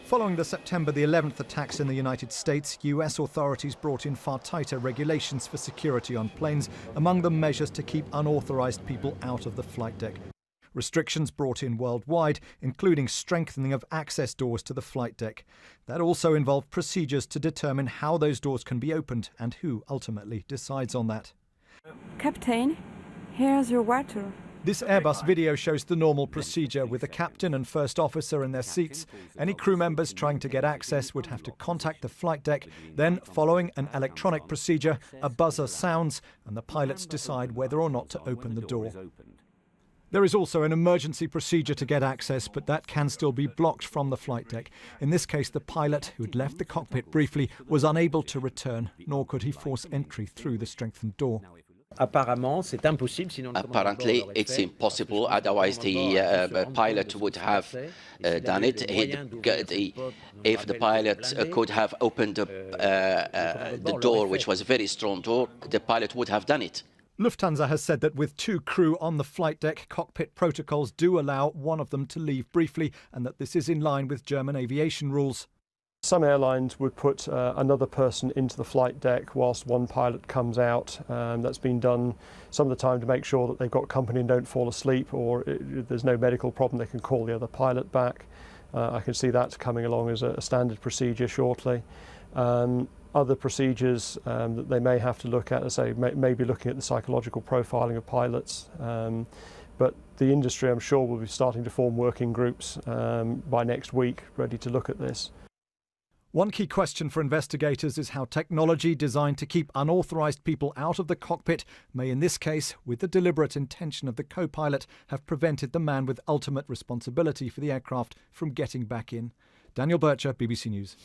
Following the September the 11th attacks in the United States, US authorities brought in far tighter regulations for security on planes, among them measures to keep unauthorized people out of the flight deck. Restrictions brought in worldwide, including strengthening of access doors to the flight deck. That also involved procedures to determine how those doors can be opened and who ultimately decides on that. Captain, here's your water. This Airbus video shows the normal procedure with the captain and first officer in their seats. Any crew members trying to get access would have to contact the flight deck. Then, following an electronic procedure, a buzzer sounds and the pilots decide whether or not to open the door. There is also an emergency procedure to get access, but that can still be blocked from the flight deck. In this case, the pilot, who'd left the cockpit briefly, was unable to return, nor could he force entry through the strengthened door. Apparently, it's impossible, otherwise the pilot would have done it. If the pilot could have opened the door, which was a very strong door, the pilot would have done it. Lufthansa has said that with two crew on the flight deck, cockpit protocols do allow one of them to leave briefly, and that this is in line with German aviation rules. Some airlines would put another person into the flight deck whilst one pilot comes out. That's been done some of the time to make sure that they've got company and don't fall asleep, or if there's no medical problem, they can call the other pilot back. I can see that coming along as a standard procedure shortly. Other procedures that they may have to look at, as I say, may be looking at the psychological profiling of pilots. But the industry, I'm sure, will be starting to form working groups by next week, ready to look at this. One key question for investigators is how technology designed to keep unauthorized people out of the cockpit may, in this case, with the deliberate intention of the co-pilot, have prevented the man with ultimate responsibility for the aircraft from getting back in. Daniel Boettcher, BBC News.